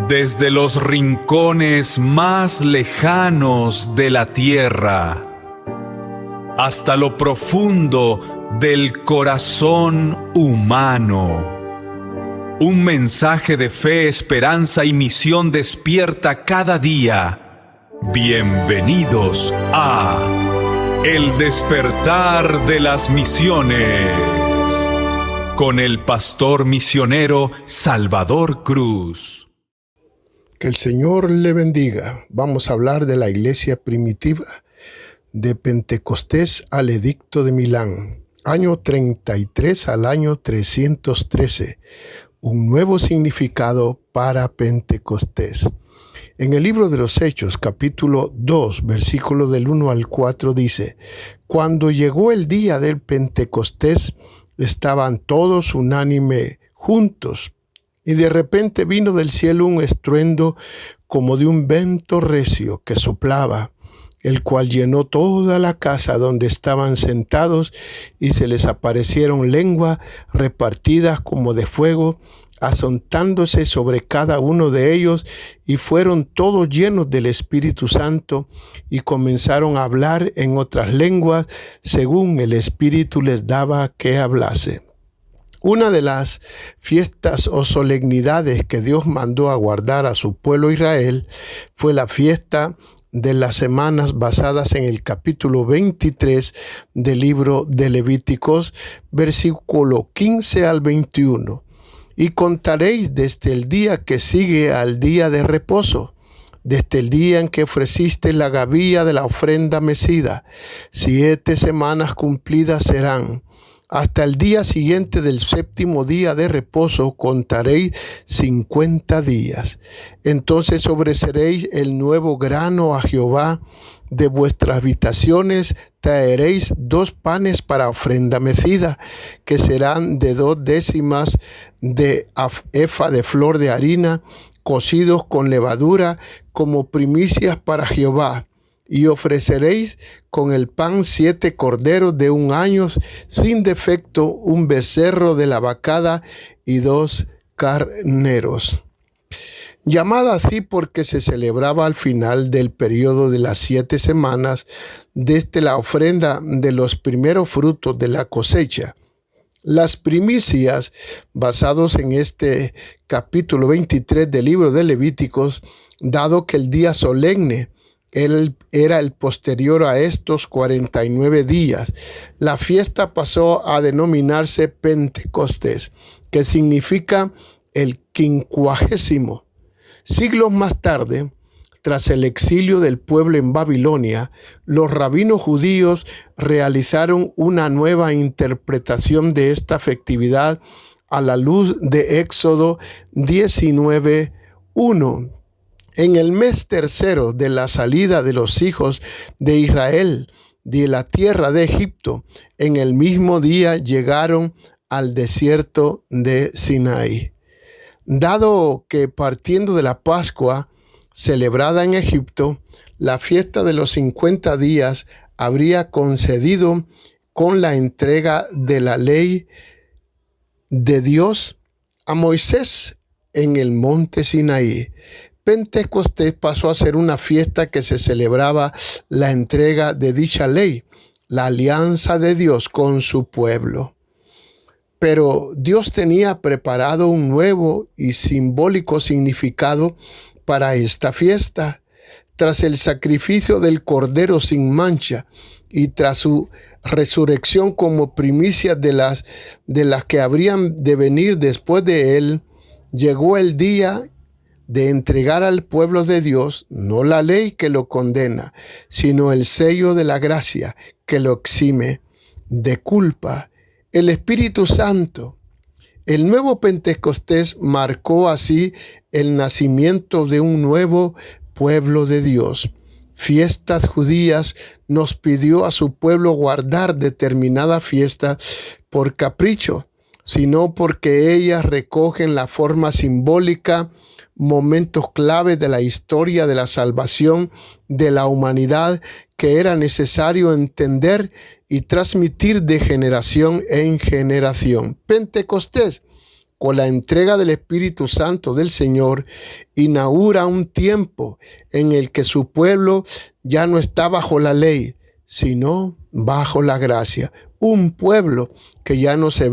Desde los rincones más lejanos de la tierra, hasta lo profundo del corazón humano, un mensaje de fe, esperanza y misión despierta cada día. Bienvenidos a El Despertar de las Misiones, con el pastor misionero Salvador Cruz. Que el Señor le bendiga. Vamos a hablar de la iglesia primitiva, de Pentecostés al Edicto de Milán, año 33 al año 313, un nuevo significado para Pentecostés. En el libro de los Hechos, capítulo 2, versículo del 1 al 4, dice: Cuando llegó el día del Pentecostés, estaban todos unánime juntos, y de repente vino del cielo un estruendo como de un viento recio que soplaba, el cual llenó toda la casa donde estaban sentados, y se les aparecieron lenguas repartidas como de fuego, asentándose sobre cada uno de ellos, y fueron todos llenos del Espíritu Santo, y comenzaron a hablar en otras lenguas, según el Espíritu les daba que hablase. Una de las fiestas o solemnidades que Dios mandó a guardar a su pueblo Israel fue la fiesta de las semanas, basadas en el capítulo 23 del libro de Levíticos, versículo 15 al 21. Y contaréis desde el día que sigue al día de reposo, desde el día en que ofreciste la gavilla de la ofrenda mecida. 7 semanas cumplidas serán. Hasta el día siguiente del séptimo día de reposo contaréis 50 días. Entonces ofreceréis el nuevo grano a Jehová. De vuestras habitaciones traeréis 2 panes para ofrenda mecida, que serán de 2 décimas de efa de flor de harina, cocidos con levadura, como primicias para Jehová. Y ofreceréis con el pan 7 corderos de 1 año sin defecto, un becerro de la vacada y 2 carneros. Llamada así porque se celebraba al final del periodo de las 7 semanas, desde la ofrenda de los primeros frutos de la cosecha. Las primicias, basados en este capítulo 23 del libro de Levíticos, dado que el día solemne era el posterior a estos 49 días. La fiesta pasó a denominarse Pentecostés, que significa el 50º. Siglos más tarde, tras el exilio del pueblo en Babilonia, los rabinos judíos realizaron una nueva interpretación de esta festividad a la luz de Éxodo 19:1. En el mes tercero de la salida de los hijos de Israel de la tierra de Egipto, en el mismo día llegaron al desierto de Sinaí. Dado que, partiendo de la Pascua celebrada en Egipto, la fiesta de los 50 días habría coincidido con la entrega de la ley de Dios a Moisés en el monte Sinaí, Pentecostés pasó a ser una fiesta que se celebraba la entrega de dicha ley, la alianza de Dios con su pueblo. Pero Dios tenía preparado un nuevo y simbólico significado para esta fiesta. Tras el sacrificio del Cordero sin mancha y tras su resurrección como primicias de las que habrían de venir después de él, llegó el día de entregar al pueblo de Dios no la ley que lo condena, sino el sello de la gracia que lo exime de culpa, el Espíritu Santo. El nuevo Pentecostés marcó así el nacimiento de un nuevo pueblo de Dios. Fiestas judías nos pidió a su pueblo guardar determinada fiesta por capricho, sino porque ellas recogen la forma simbólica, momentos clave de la historia de la salvación de la humanidad que era necesario entender y transmitir de generación en generación. Pentecostés con la entrega del Espíritu Santo del Señor, inaugura un tiempo en el que su pueblo ya no está bajo la ley, sino bajo la gracia. Un pueblo que ya no se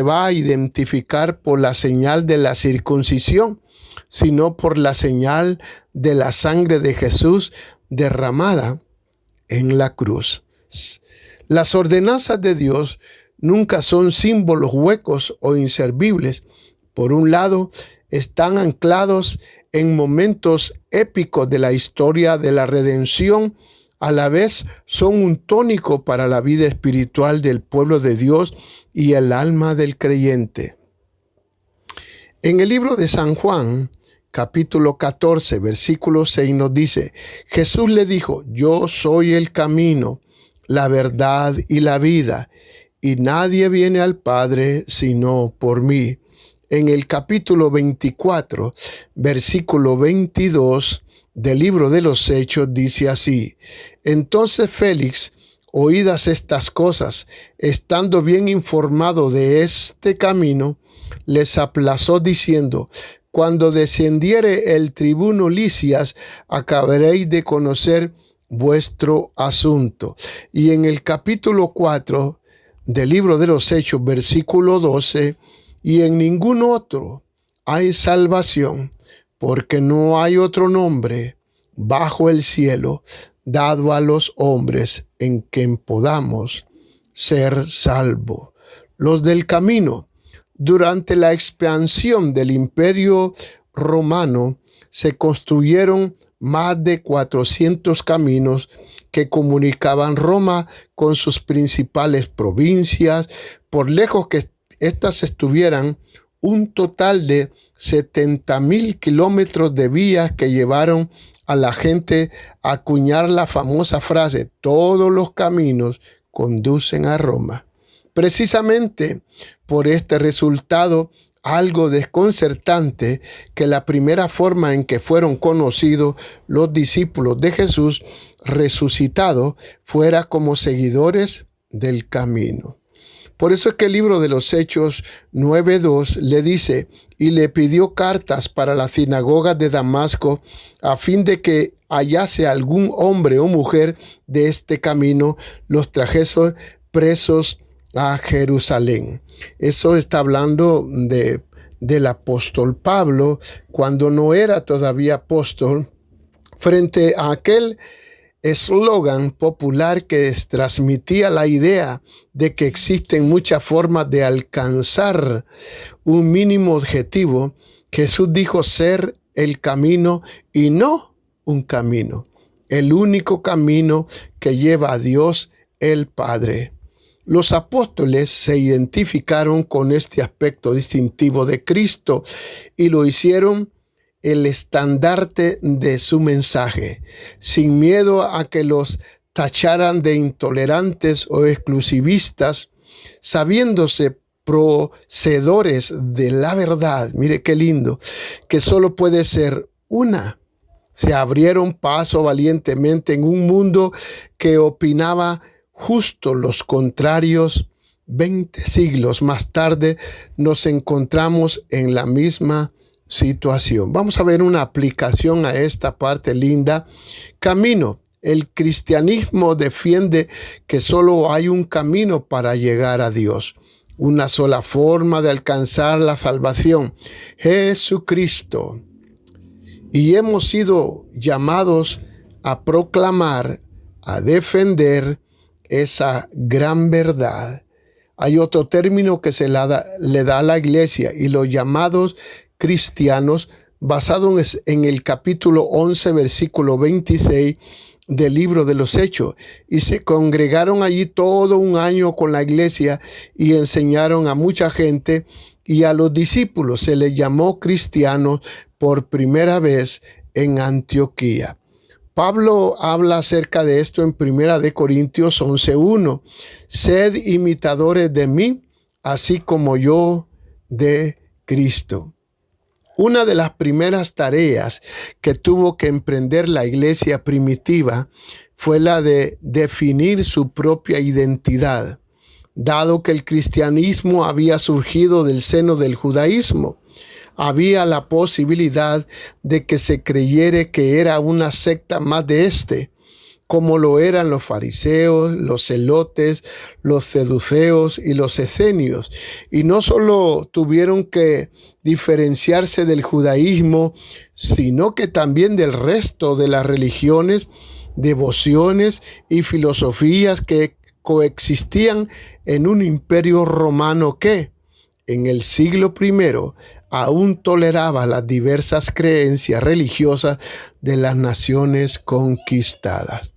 va a identificar por la señal de la circuncisión, sino por la señal de la sangre de Jesús derramada en la cruz. Las ordenanzas de Dios nunca son símbolos huecos o inservibles. Por un lado, están anclados en momentos épicos de la historia de la redención. A la vez son un tónico para la vida espiritual del pueblo de Dios y el alma del creyente. En el libro de San Juan, capítulo 14, versículo 6 nos dice: Jesús le dijo: yo soy el camino, la verdad y la vida, y nadie viene al Padre sino por mí. En el capítulo 24, versículo 22 del libro de los Hechos dice así: entonces Félix, oídas estas cosas, estando bien informado de este camino, les aplazó diciendo: cuando descendiere el tribuno Lisias, acabaréis de conocer vuestro asunto. Y en el capítulo 4 del libro de los Hechos, versículo 12, y en ningún otro hay salvación, porque no hay otro nombre bajo el cielo dado a los hombres en quien podamos ser salvos. Los del camino. Durante la expansión del Imperio Romano se construyeron más de 400 caminos que comunicaban Roma con sus principales provincias, por lejos que éstas estuvieran. Un total de 70,000 kilómetros de vías que llevaron a la gente a acuñar la famosa frase: todos los caminos conducen a Roma. Precisamente por este resultado algo desconcertante, que la primera forma en que fueron conocidos los discípulos de Jesús resucitado fuera como seguidores del camino. Por eso es que el libro de los Hechos 9:2 le dice: y le pidió cartas para las sinagogas de Damasco, a fin de que hallase algún hombre o mujer de este camino, los trajese presos a Jerusalén. Eso está hablando del apóstol Pablo, cuando no era todavía apóstol, frente a aquel eslogan popular que transmitía la idea de que existen muchas formas de alcanzar un mínimo objetivo. Jesús dijo ser el camino y no un camino, el único camino que lleva a Dios el Padre. Los apóstoles se identificaron con este aspecto distintivo de Cristo y lo hicieron el estandarte de su mensaje, sin miedo a que los tacharan de intolerantes o exclusivistas, sabiéndose procedores de la verdad. Mire qué lindo, que solo puede ser una. Se abrieron paso valientemente en un mundo que opinaba justo los contrarios. 20 siglos más tarde nos encontramos en la misma situación. Vamos a ver una aplicación a esta parte linda. Camino. El cristianismo defiende que solo hay un camino para llegar a Dios, una sola forma de alcanzar la salvación: Jesucristo. Y hemos sido llamados a proclamar, a defender esa gran verdad. Hay otro término que le da a la iglesia y los llamados cristianos, basado en el capítulo 11, versículo 26 del libro de los Hechos. Y se congregaron allí todo un año con la iglesia y enseñaron a mucha gente, y a los discípulos se les llamó cristianos por primera vez en Antioquía. Pablo habla acerca de esto en 1 de Corintios 11:1. Sed imitadores de mí, así como yo de Cristo. Una de las primeras tareas que tuvo que emprender la iglesia primitiva fue la de definir su propia identidad. Dado que el cristianismo había surgido del seno del judaísmo, había la posibilidad de que se creyera que era una secta más de como lo eran los fariseos, los celotes, los seduceos y los esenios. Y no solo tuvieron que diferenciarse del judaísmo, sino que también del resto de las religiones, devociones y filosofías que coexistían en un imperio romano que, en el siglo I, aún toleraba las diversas creencias religiosas de las naciones conquistadas.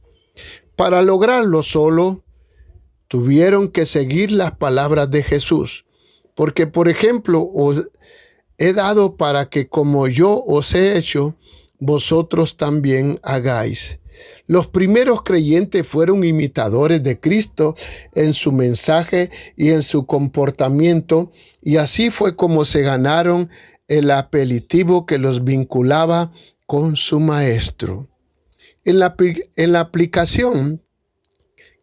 Para lograrlo solo, tuvieron que seguir las palabras de Jesús, porque, por ejemplo, os he dado para que como yo os he hecho, vosotros también hagáis. Los primeros creyentes fueron imitadores de Cristo en su mensaje y en su comportamiento, y así fue como se ganaron el apelativo que los vinculaba con su maestro. En la aplicación,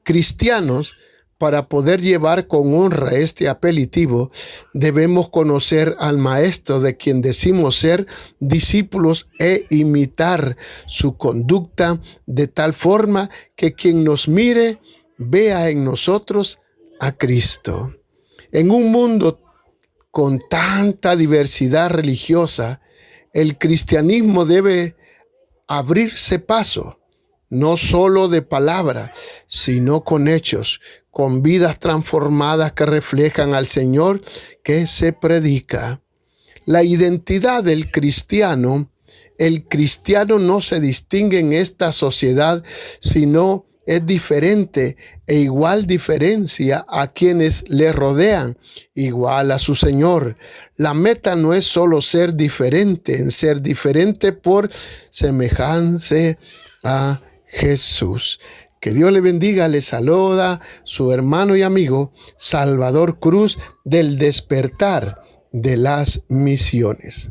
cristianos, para poder llevar con honra este apelativo, debemos conocer al Maestro de quien decimos ser discípulos e imitar su conducta de tal forma que quien nos mire vea en nosotros a Cristo. En un mundo con tanta diversidad religiosa, el cristianismo debe abrirse paso, no solo de palabra, sino con hechos, con vidas transformadas que reflejan al Señor que se predica. La identidad del cristiano, el cristiano no se distingue en esta sociedad, sino es diferente e igual diferencia a quienes le rodean, igual a su Señor. La meta no es solo ser diferente, en ser diferente por semejanza a Jesús. Que Dios le bendiga, le saluda su hermano y amigo Salvador Cruz del Despertar de las Misiones.